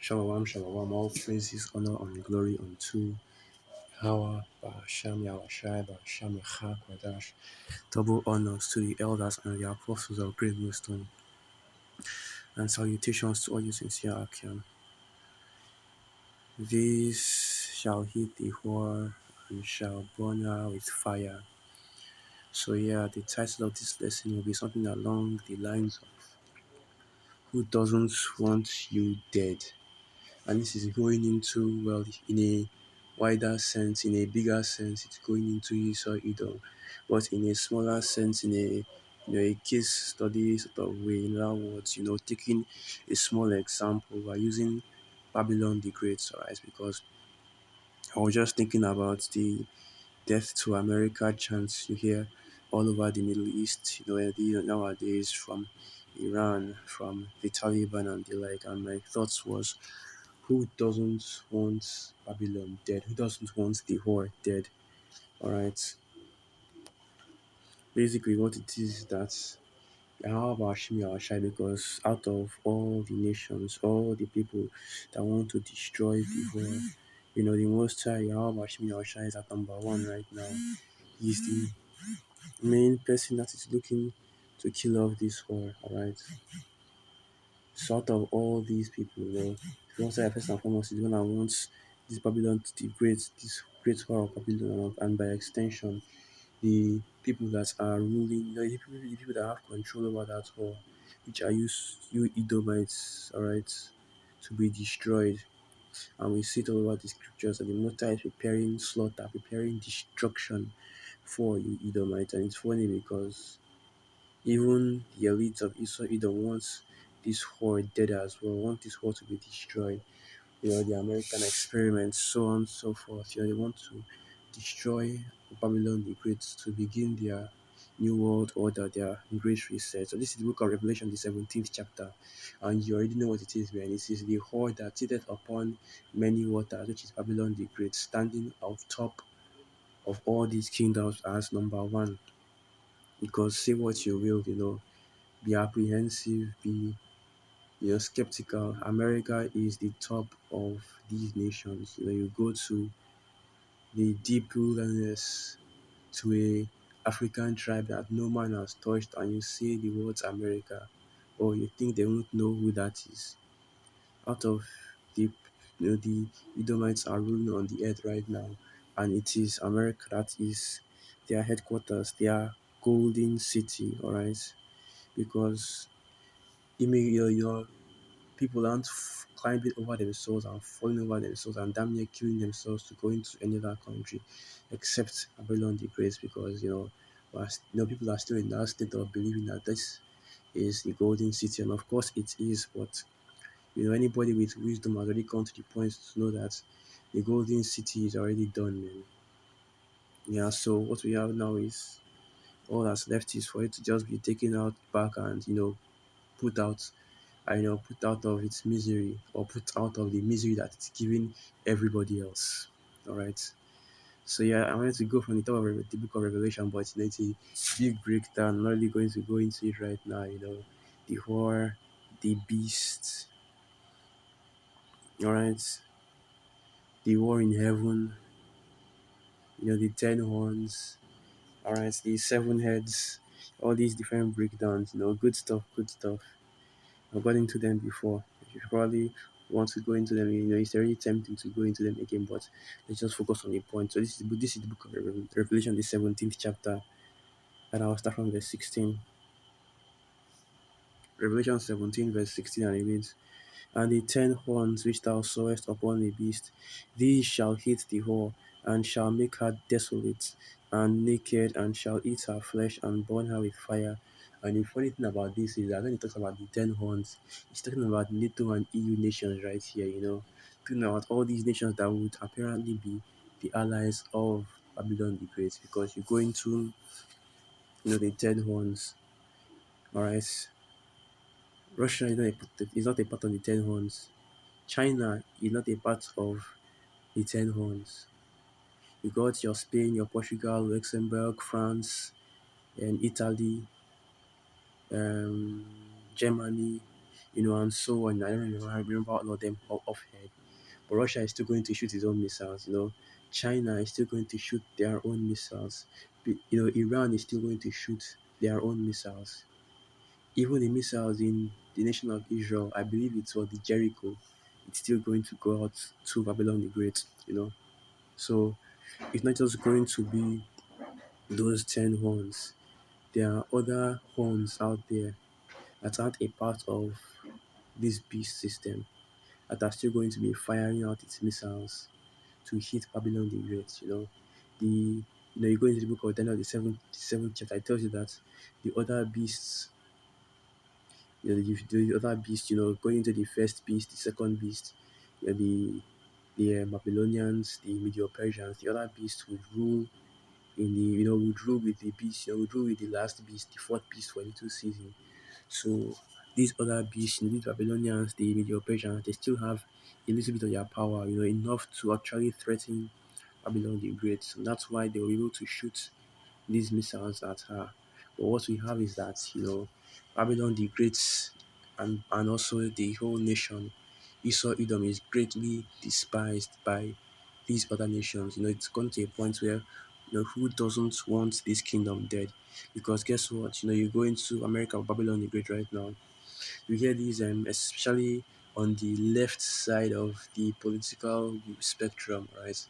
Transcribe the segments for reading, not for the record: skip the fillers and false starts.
Shalom, all praises, honor, and glory unto Hawa, Bahasham, Yahweh, Bahasham, Yahak, Wadash. Double honors to the elders and the apostles of great wisdom, and salutations to all you sincere Akim. This shall hit the whore and shall burn her with fire. So, the title of this lesson will be something along the lines of Who Doesn't Want You Dead? And this is going into, well, in a wider sense, in a bigger sense, it's going into Esau Edom, but in a smaller sense, in a case study sort of way. In other words, taking a small example by using Babylon the Great, alright, because I was just thinking about the death to America chants you hear all over the Middle East, nowadays from Iran, from the Taliban and the like, and my thoughts was, who doesn't want Babylon dead? Who doesn't want the whore dead? Alright. Basically what it is that Yahweh Hashem Yahushai, because out of all the nations, all the people that want to destroy the whore, the most high Yahweh Hashem Yahushai is at number one right now. He's the main person that is looking to kill off this whore, alright. So out of all these people, first and foremost is the one that wants this Babylon to the this great war of Babylon, and by extension, the people that are ruling, the people that have control over that war, which are you Edomites, alright, to be destroyed. And we see it all over the scriptures that the Most High is preparing slaughter, preparing destruction for you Edomites. And it's funny because even the elites of Esau Edom wants this whore dead as well, want this whore to be destroyed. The American experiments, so on and so forth. They want to destroy Babylon the Great to begin their new world order, their great reset. So this is the book of Revelation, the 17th chapter. And you already know what it is, man. It is the whore that seated upon many waters, which is Babylon the Great, standing on top of all these kingdoms as number one. Because say what you will, be apprehensive, be skeptical. America is the top of these nations. You go to the deep wilderness, to a African tribe that no man has touched, and you say the words America, or you think they won't know who that is. Out of the the Edomites are ruling on the earth right now, and it is America that is their headquarters, their golden city, alright? Because your people aren't climbing over themselves and falling over themselves and damn near killing themselves to go into any other country except Babylon the Great, because people are still in that state of believing that this is the golden city, and of course it is, but anybody with wisdom has already come to the point to know that the golden city is already done, man. Yeah, so what we have now is all that's left is for it to just be taken out back and put out put out of its misery, or put out of the misery that it's giving everybody else. All right. So I wanted to go from the top of the book of Revelation, but it's a big breakdown. I'm not really going to go into it right now. The whore, the beast. All right. The war in heaven. The 10 horns. All right. The 7 heads. All these different breakdowns. Good stuff. Good stuff. I've gone into them before. You probably want to go into them. It's very tempting to go into them again, but let's just focus on the point. So this is the book of Revelation, the 17th chapter, and I'll start from verse 16. Revelation 17, verse 16, and it reads, "And the 10 horns which thou sawest upon the beast, these shall hit the whore, and shall make her desolate and naked, and shall eat her flesh and burn her with fire." And the funny thing about this is that when he talks about the 10 horns, he's talking about NATO and EU nations right here, talking about all these nations that would apparently be the allies of Babylon the Great, because you go into the 10 horns, alright. Russia is not a part of the 10 horns. China is not a part of the 10 horns. You got your Spain, your Portugal, Luxembourg, France, and Italy, Germany. and so on. I don't remember all of them off head. But Russia is still going to shoot its own missiles. China is still going to shoot their own missiles. Iran is still going to shoot their own missiles. Even the missiles in the nation of Israel, I believe it was the Jericho, it's still going to go out to Babylon the Great. So it's not just going to be those 10 horns. There are other horns out there that aren't a part of this beast system that are still going to be firing out its missiles to hit Babylon the Great. You go into the book of Daniel, the seventh chapter, it tells you that the other beasts, the other beast, going into the first beast, the second beast, the Babylonians, the Medio Persians, the other beasts would rule would rule with the beast, would rule with the last beast, the fourth beast for a little season. So these other beasts, these Babylonians, the Medio Persians, they still have a little bit of their power, enough to actually threaten Babylon the Great. So that's why they were able to shoot these missiles at her. But what we have is that, Babylon the Great and also the whole nation, Esau Edom, is greatly despised by these other nations. It's gone to a point where, who doesn't want this kingdom dead? Because guess what? You go into America, Babylon the Great right now, you hear these, especially on the left side of the political spectrum, right?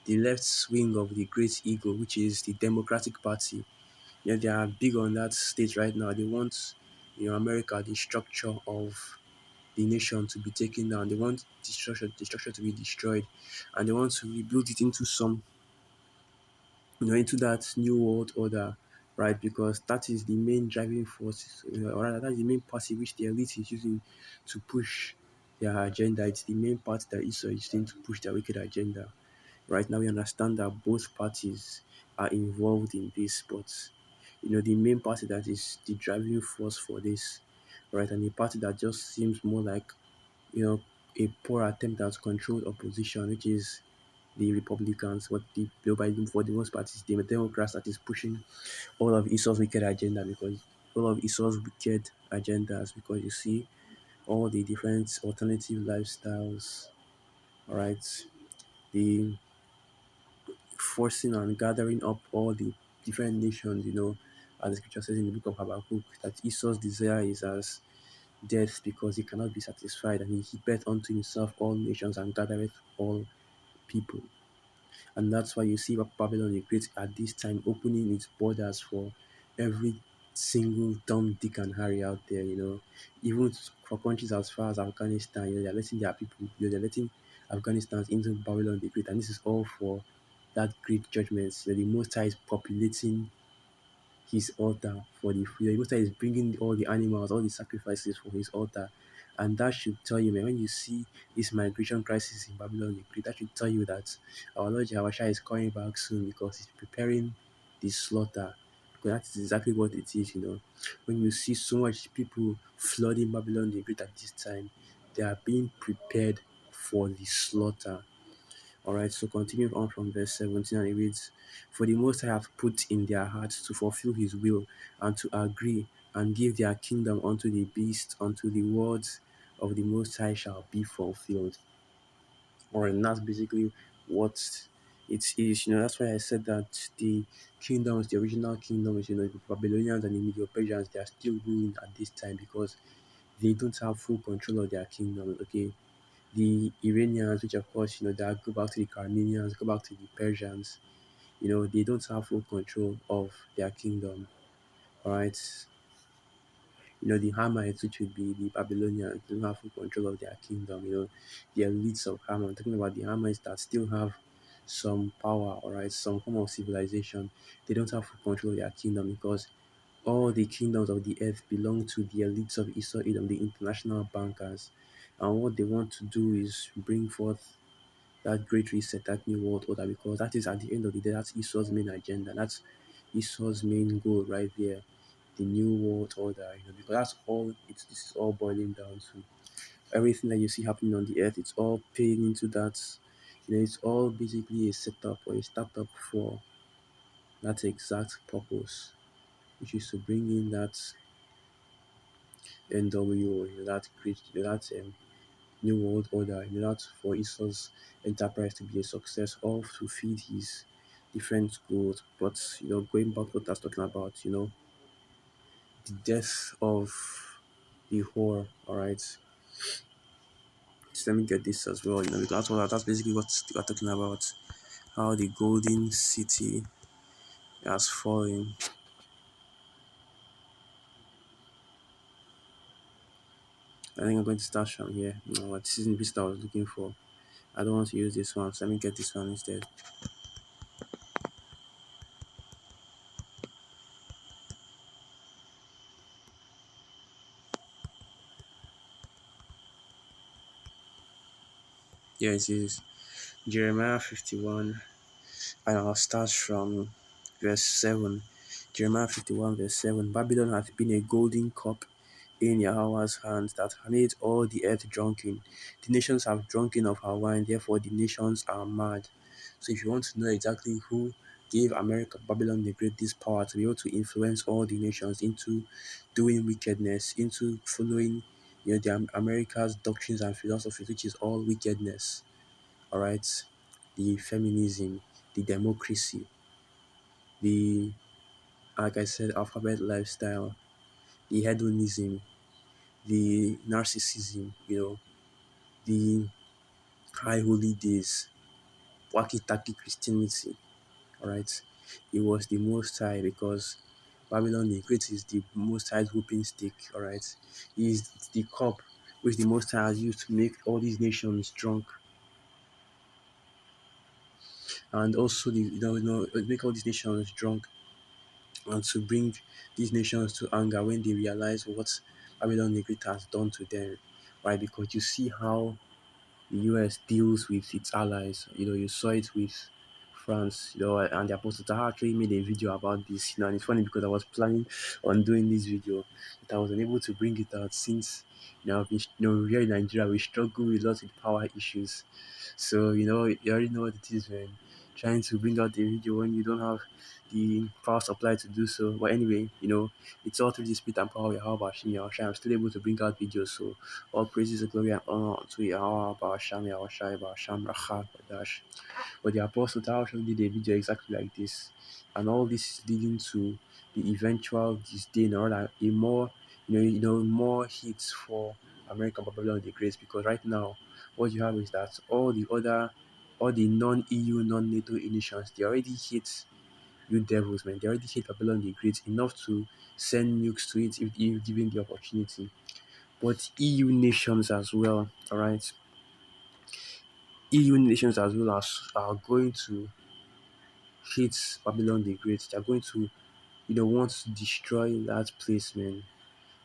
The left wing of the Great Eagle, which is the Democratic Party. They are big on that state right now. They want, America, the structure of the nation to be taken down. They want the structure to be destroyed, and they want to rebuild it into into that new world order, right? Because that is the main driving force, or rather, that is the main party which the elite is using to push their agenda. It's the main party that Esau is using to push their wicked agenda. Right now, we understand that both parties are involved in this, but the main party that is the driving force for this, right, and the party that just seems more like you know a poor attempt at controlled opposition, which is the Republicans. What the for the most part is the Democrats that is pushing all of Esau's wicked agenda, because all of Esau's wicked agendas, because you see all the different alternative lifestyles, all right, the forcing and gathering up all the different nations, as the scripture says in the book of Habakkuk, that Esau's desire is as death, because he cannot be satisfied, and he heapeth unto himself all nations and gathereth all people. And that's why you see Babylon the Great at this time opening its borders for every single Tom, Dick, and Harry out there. Even for countries as far as Afghanistan, they're letting their people, they're letting Afghanistan into Babylon the Great. And this is all for that great judgment. The Most High is populating his altar for the free. The Most High is bringing all the animals, all the sacrifices for his altar. And that should tell you, man, when you see this migration crisis in Babylon the Great, that should tell you that our Lord Jehovah is coming back soon, because he's preparing the slaughter. Because that is exactly what it is. When you see so much people flooding Babylon the Great at this time, they are being prepared for the slaughter. Alright, so continuing on from verse 17, and it reads, "For the Most High hath put in their hearts to fulfill his will, and to agree, and give their kingdom unto the beast, until the words of the Most High shall be fulfilled." Alright, and that's basically what it is. That's why I said that the kingdoms, the original kingdoms, the Babylonians and the Medo Persians, they are still ruling at this time, because they don't have full control of their kingdom. Okay, the Iranians, which of course, that go back to the Carmenians, go back to the Persians, they don't have full control of their kingdom. All right. The Hamites, which would be the Babylonians, don't have full control of their kingdom. The elites of Ham. I'm talking about the Hamites that still have some power, all right, some form of civilization. They don't have full control of their kingdom, because all the kingdoms of the earth belong to the elites of Esau Edom, the international bankers. And what they want to do is bring forth that great reset, that new world order, because that is, at the end of the day, that's Esau's main agenda. That's Esau's main goal right there, the new world order. Because that's all. This is all boiling down to everything that you see happening on the earth. It's all paying into that. It's all basically a setup or a startup for that exact purpose, which is to bring in that NWO, that great, that New World Order, that for Esau's enterprise to be a success, all to feed his different goals. But going back to what I was talking about, the death of the whore. All right, so let me get this as well. Because that's basically what we're talking about. How the golden city has fallen. I think I'm going to start from here. No, this isn't the piece that I was looking for. I don't want to use this one, so let me get this one instead. Yeah, it is Jeremiah 51, and I'll start from verse 7. Jeremiah 51, verse 7. Babylon hath been a golden cup in Yahweh's hands that made all the earth drunken. The nations have drunken of her wine, therefore the nations are mad. So if you want to know exactly who gave America, Babylon the Great, this power to be able to influence all the nations into doing wickedness, into following the America's doctrines and philosophies, which is all wickedness. All right, the feminism, the democracy, the like I said, alphabet lifestyle, the hedonism, the narcissism, the high holy days, wacky tacky Christianity. All right, it was the Most High because Babylon the Great is the Most High's whooping stick. All right, he is the cup which the Most High has used to make all these nations drunk, and also make all these nations drunk, and to bring these nations to anger when they realize what Babylon the Great has done to them. Right, because you see how the US deals with its allies. You saw it with France, and the Apostle Taha actually made a video about this, and it's funny because I was planning on doing this video, but I was unable to bring it out since, here in Nigeria, we struggle a lot with power issues. So, you already know what it is, man. Trying to bring out the video when you don't have the power supply to do so. But anyway, it's all through the spirit and power of Yahweh Hashem Yahushua. I'm still able to bring out videos. So all praises and glory and honor unto Yahweh Hashem Yahushua Hashem Racha Kodash. But the Apostle Taoshon did a video exactly like this. And all this is leading to the eventual disdain or rather a more more hits for American Babylon the Great, because right now what you have is that all the non-EU, non-NATO nations, they already hate you devils, man. They already hate Babylon the Great enough to send nukes to it if given the opportunity. But EU nations as well, all right? EU nations as well as are going to hate Babylon the Great. They're going to, want to destroy that place, man.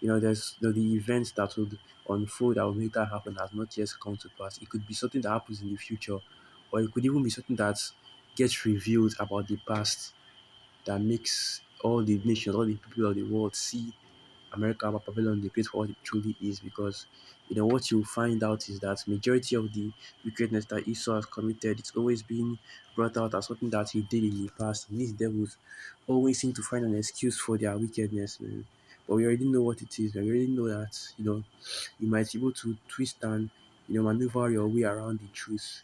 There's the events that would unfold that will make that happen has not yet come to pass. It could be something that happens in the future, or it could even be something that gets revealed about the past that makes all the nations, all the people of the world see America, Babylon the Great for what it truly is. Because what you find out is that majority of the wickedness that Esau has committed, it's always been brought out as something that he did in the past. And these devils always seem to find an excuse for their wickedness, man. But we already know what it is. We already know that you might be able to twist and maneuver your way around the truth,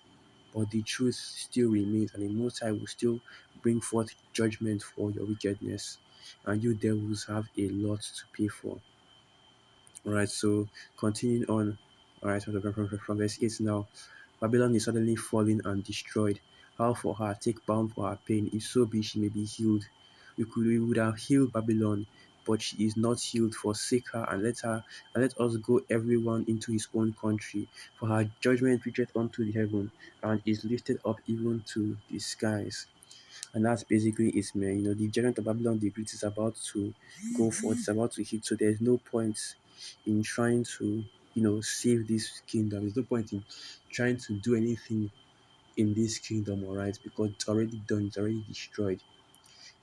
but the truth still remains, and the Most High will still bring forth judgment for your wickedness, and you devils have a lot to pay for. All right, so continuing on. All right, from verse 8 now. Babylon is suddenly fallen and destroyed. How for her, take balm for her pain, if so be she may be healed. We would have healed Babylon, but she is not healed. Forsake her and let us go everyone into his own country. For her judgment reacheth unto the heaven, and is lifted up even to the skies. And that's basically it, man. The giant of Babylon the Great is about to go forth, it's about to hit. So there's no point in trying to, save this kingdom. There's no point in trying to do anything in this kingdom, all right, because it's already done, it's already destroyed.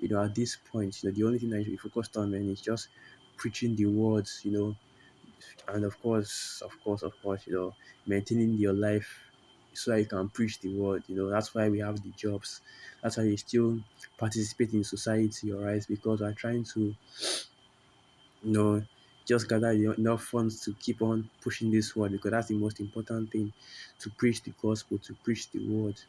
At this point, the only thing that you should be focused on, man, is just preaching the words, and of course, maintaining your life so that you can preach the word. That's why we have the jobs. That's why you still participate in society, all right, because we're trying to, you know, just gather enough funds to keep on pushing this word, because that's the most important thing, to preach the gospel, to preach the word.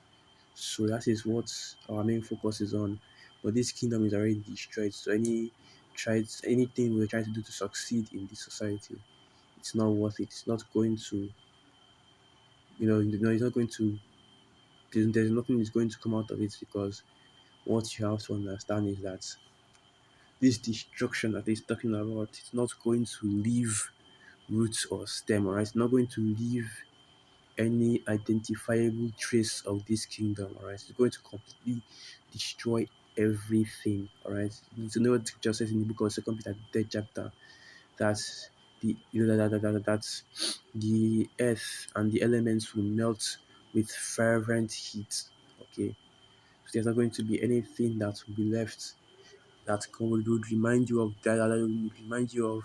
So that is what our main focus is on. But this kingdom is already destroyed. So anything we're trying to do to succeed in this society, it's not worth it. It's not going to, it's not going to. There's nothing that's going to come out of it, because what you have to understand is that this destruction that he's talking about, it's not going to leave roots or stem, alright? It's not going to leave any identifiable trace of this kingdom, alright? It's going to completely destroy everything, alright? You know what scripture says in the book of Second Peter, the third chapter, that that the earth and the elements will melt with fervent heat. Okay, so there's not going to be anything that will be left that would remind you of that would remind you of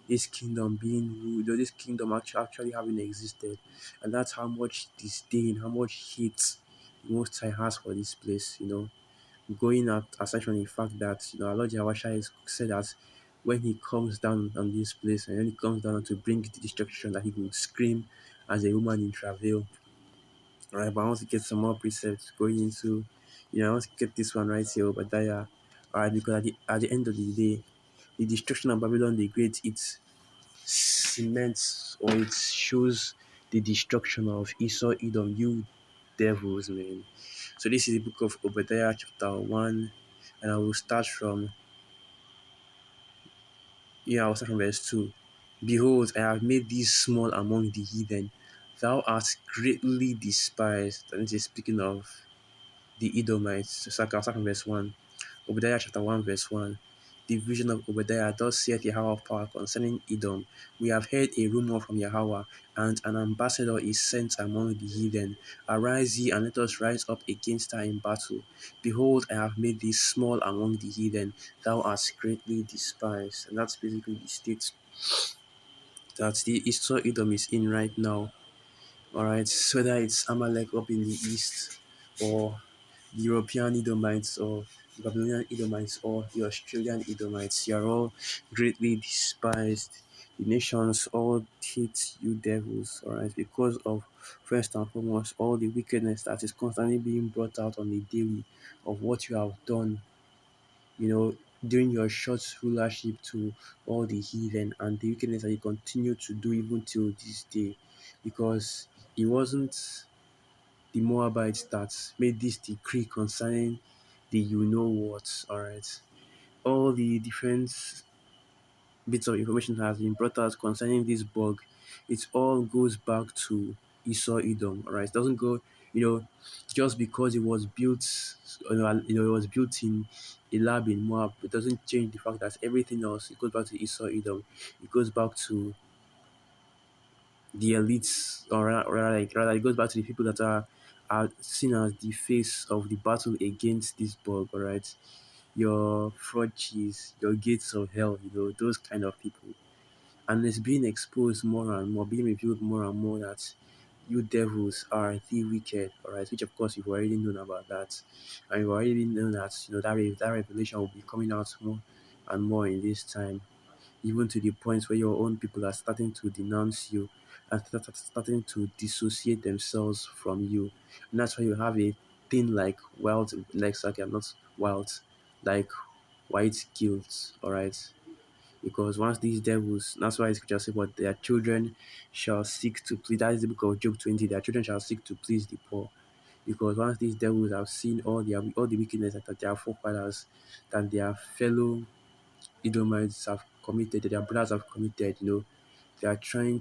this kingdom being ruled, or this kingdom actually having existed. And that's how much disdain, how much hate the Most High has for this place, going at aside from the fact that our Lord Yahushua is said that when he comes down on this place, and when he comes down to bring the destruction, that he will scream as a woman in travail. All right, but I want to get some more precepts going into, I want to get this one right here, Obadiah. All right, because at the end of the day, the destruction of Babylon the Great, it cements, or it shows the destruction of Esau, Edom, you devils, man. So this is the book of Obadiah chapter 1, and I'll start from verse 2. Behold, I have made thee small among the heathen. Thou art greatly despised. And this is speaking of the Edomites. So I'll start from verse 1. Obadiah chapter 1, verse 1. The vision of Obadiah. Thus saith Yahweh of power concerning Edom. We have heard a rumor from Yahweh, and an ambassador is sent among the heathen. Arise ye, and let us rise up against her in battle. Behold, I have made thee small among the heathen. Thou art greatly despised. And that's basically the state that the Esau Edom is in right now. Alright, whether it's Amalek up in the east, or the European Edomites, or the Babylonian Edomites, or the Australian Edomites, you are all greatly despised. The nations all hate you devils, alright, because of, first and foremost, all the wickedness that is constantly being brought out on the daily of what you have done, during your short rulership to all the heathen, and the wickedness that you continue to do even till this day. Because it wasn't the Moabites that made this decree concerning the what, alright. All the different bits of information that has been brought out concerning this bug, it all goes back to Esau Edom, alright. It doesn't go, just because it was built, it was built in a lab in Moab. It doesn't change the fact that everything else, it goes back to Esau Edom. It goes back to the elites, or rather, it goes back to the people that are seen as the face of the battle against this bug, alright. Your fraud cheese, your gates of hell, those kind of people. And it's being exposed more and more, being revealed more and more that you devils are the wicked, alright, which of course you've already known about that. And you've already known that, that revelation will be coming out more and more in this time, even to the point where your own people are starting to denounce you and starting to dissociate themselves from you. And that's why you have a thing like not wild, like white guilt, alright? Because once these devils, that's why scripture says, but their children shall seek to please. That is the book of Job 20. Their children shall seek to please the poor. Because once these devils have seen all the wickedness that their forefathers, that their fellow Edomites have committed, that their brothers have committed, they are they are trying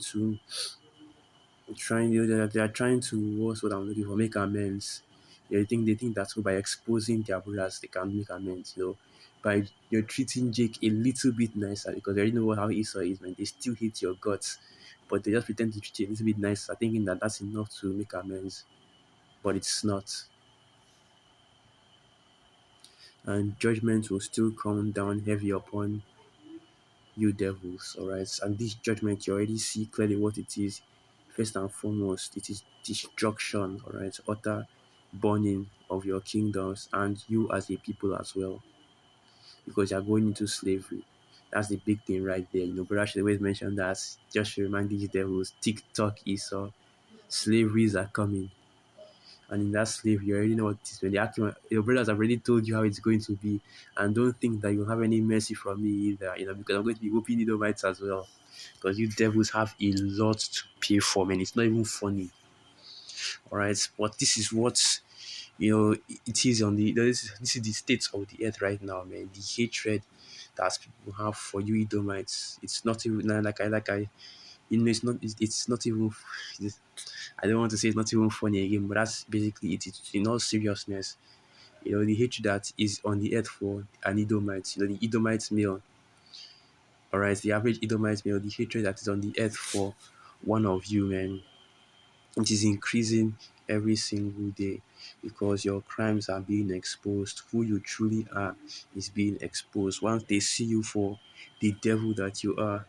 to, what's what I'm looking for, make amends. They think that by exposing their brothers they can make amends, by treating Jake a little bit nicer, because they already know how Esau is, man. They still hate your guts, but they just pretend to treat you a little bit nicer, thinking that that's enough to make amends, but it's not. And judgment will still come down heavy upon you devils, alright? And this judgment, you already see clearly what it is. First and foremost, it is destruction, alright? Utter burning of your kingdoms and you as a people as well, because you are going into slavery. That's the big thing right there. Brother should always mention that just to remind these devils, TikTok is slaveries are coming. And in that slave, you already know what it is. When they ask you, your brothers have already told you how it's going to be. And don't think that you'll have any mercy from me either, because I'm going to be whooping you mites as well. Because you devils have a lot to pay for, man. It's not even funny. Alright. But this is what it is on this is the state of the earth right now, man. The hatred that people have for you Edomites. It's not even like I it's not even I don't want to say it's not even funny again, but that's basically it. It's in all seriousness. The hatred that is on the earth for an Edomite, the Edomite male, alright, the average Edomite male, the hatred that is on the earth for one of you, man, it is increasing every single day because your crimes are being exposed. Who you truly are is being exposed. Once they see you for the devil that you are,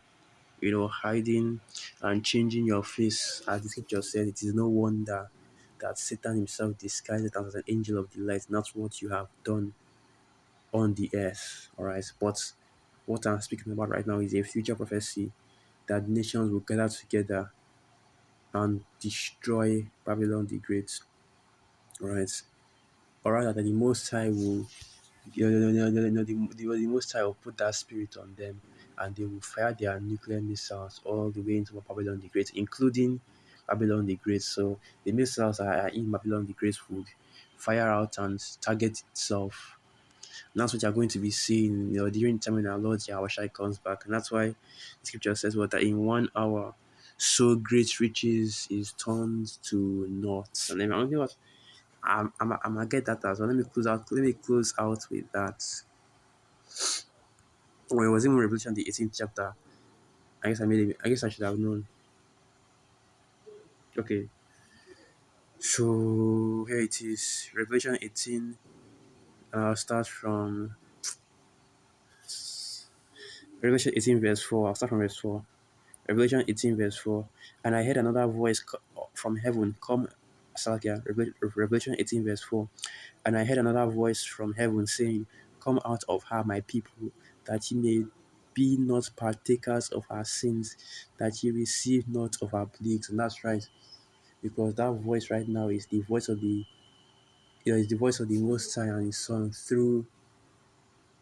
hiding and changing your face, as the scripture said, it is no wonder that Satan himself disguised it as an angel of the light. And that's what you have done on the earth. All right. But what I'm speaking about right now is a future prophecy that nations will gather together and destroy Babylon the Great. All right. Or rather, that the Most High will, the Most High will put that spirit on them, and they will fire their nuclear missiles all the way into Babylon the Great, including Babylon the Great. So the missiles are in Babylon the Great would fire out and target itself. And that's what you're going to be seeing, during the time when our Lord Yahushua comes back. And that's why the scripture says that in 1 hour, so great riches is turned to naught. And then I wonder what I'm gonna get that as well. Let me close out with that. When it was in Revelation the 18th chapter, I guess I should have known. Okay. So here it is. Revelation 18. I'll start from Revelation 18 verse 4. I'll start from verse 4. Revelation 18 verse 4. And I heard another voice from heaven come. Salakia, Revelation 18 verse 4. And I heard another voice from heaven saying, Come out of her, my people, that ye may be not partakers of our sins, that ye receive not of our plagues. And that's right, because that voice right now is the voice of is the voice of the Most High and His Son through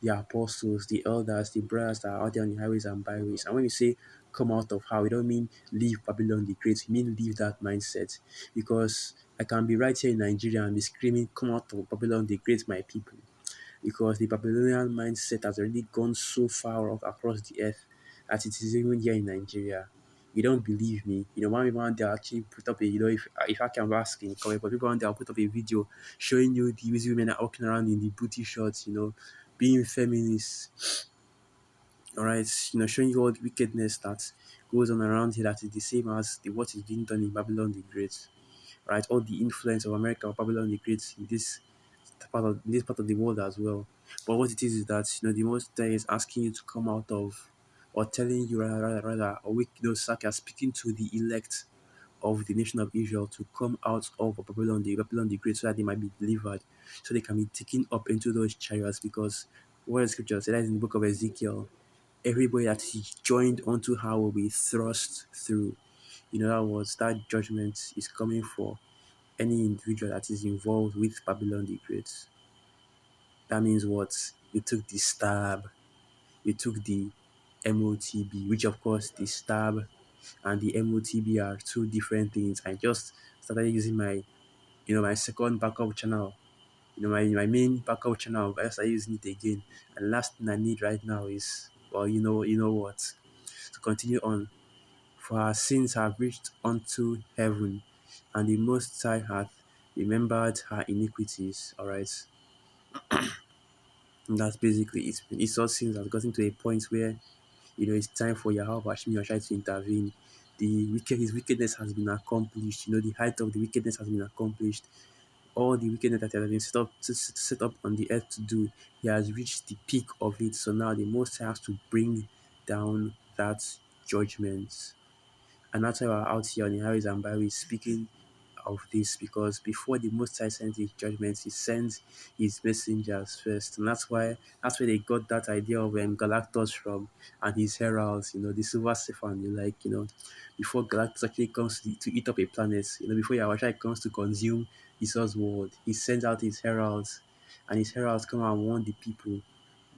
the apostles, the elders, the brothers that are out there on the highways and byways. And when we say come out of how, we don't mean leave Babylon the Great, we mean leave that mindset. Because I can be right here in Nigeria and be screaming, Come out of Babylon the Great, my people. Because the Babylonian mindset has already gone so far across the earth that it is even here in Nigeria. You don't believe me. One day I actually put up a, if I can ask in comment, but people one day I'll put up a video showing you these women are walking around in the booty shorts, being feminists. All right, showing you all the wickedness that goes on around here that is the same as what is being done in Babylon the Great. Right, all the influence of America or Babylon the Great in this part of the world as well. But what it is that the Most High is asking you to come out of, or telling you rather, or Saka speaking to the elect of the nation of Israel to come out of Babylon the Great, so that they might be delivered, so they can be taken up into those chariots. Because what the scripture says in the book of Ezekiel, everybody that is joined unto her will be thrust through. That was that judgment is coming for any individual that is involved with Babylon the Great. That means what? You took the stab, you took the MOTB, which of course the stab and the MOTB are two different things. I just started using my second backup channel, my main backup channel. I started using it again. And last thing I need right now is, well, you know what? To continue on. For our sins have reached unto heaven, and the Most High hath remembered her iniquities. All right. And that's basically it. Esau's sins has gotten to a point where it's time for Yahweh Hashem Yahshua to intervene. His wickedness has been accomplished. The height of the wickedness has been accomplished. All the wickedness that has been set up on the earth to do, he has reached the peak of it. So now the Most High has to bring down that judgment. And that's why we're out here on the highways and byways speaking of this, because before the Most High sends his judgments, he sends his messengers first. And that's where they got that idea of Galactus from, and his heralds, the Silver Stefan, before Galactus actually comes to eat up a planet, before Yahweh comes to consume Esau's world, he sends out his heralds, and his heralds come and warn the people.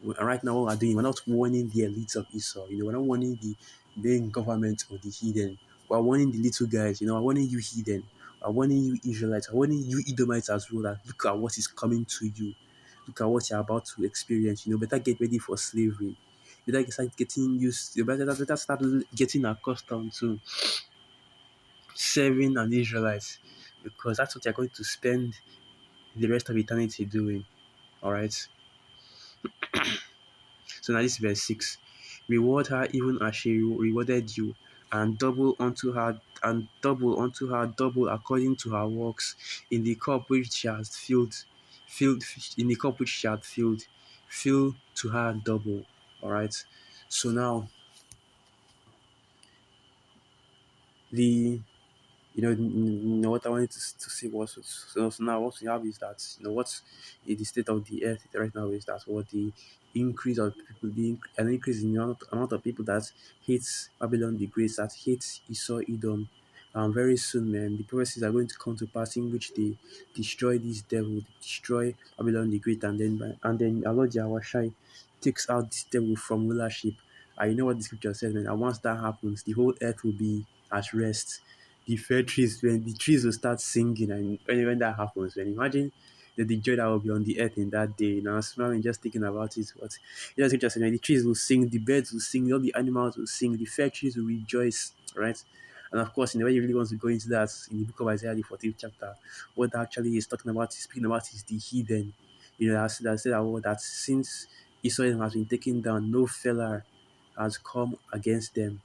And right now, what we're doing, we're not warning the elites of Esau. We're not warning the main government of the heathen. We're warning the little guys. We're warning you heathen. We're warning you Israelites. We're warning you Edomites as well. That look at what is coming to you. Look at what you're about to experience. Better get ready for slavery. You better start getting used. You better start getting accustomed to serving an Israelite, because that's what you're going to spend the rest of eternity doing. All right. So now this is verse 6. Reward her even as she rewarded you, and double unto her double according to her works, in the cup which she has filled in the cup which she had filled, fill to her double. Alright. So now the what I wanted to see was, so now what we have is that, what the state of the earth right now is that what the increase of people, an increase in the amount of people that hates Babylon the Great, that hates Esau, Edom. Very soon, man, the prophecies are going to come to pass in which they destroy this devil, they destroy Babylon the Great, and then our Lord Yahushai takes out this devil from rulership. And you know what the scripture says, man, and once that happens, the whole earth will be at rest. The fair trees, when the trees will start singing, and when that happens, when imagine the joy that will be on the earth in that day. I'm smiling just thinking about it. But scripture says, when the trees will sing, the birds will sing, all the animals will sing, the fair trees will rejoice, right? And of course, in the way you really want to go into that, in the book of Isaiah, the 14th chapter, what that actually is talking about, is speaking about, is the heathen. That said that since Israel has been taken down, no feller has come against them.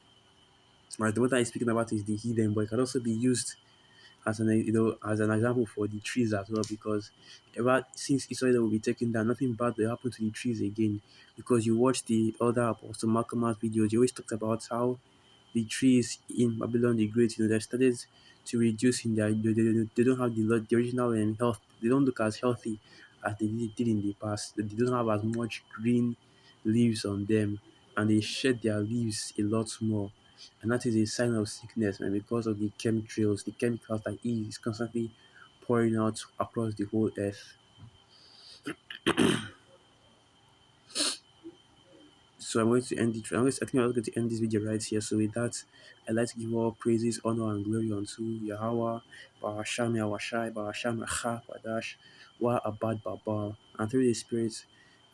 Right, the one that is speaking about is the heathen, but it can also be used as an example for the trees as well, because ever since Israel will be taken down, nothing bad will happen to the trees again. Because you watch the other Apostle Malcolm's videos, he always talked about how the trees in Babylon the Great, they've started to reduce in their, they don't have the original health. They don't look as healthy as they did in the past. They don't have as much green leaves on them, and they shed their leaves a lot more. And that is a sign of sickness, man, because of the chemtrails, the chemicals that he is constantly pouring out across the whole earth. So I'm going to end it. I think I'm going to end this video right here. So with that, I'd like to give all praises, honor, and glory unto Yahweh, Barasham Yawashai, Barasham Acha, Badash, Wa Abad Baba. And through the Spirit,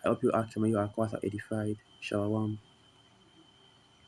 I hope you act and may you are quite edified. Shalom.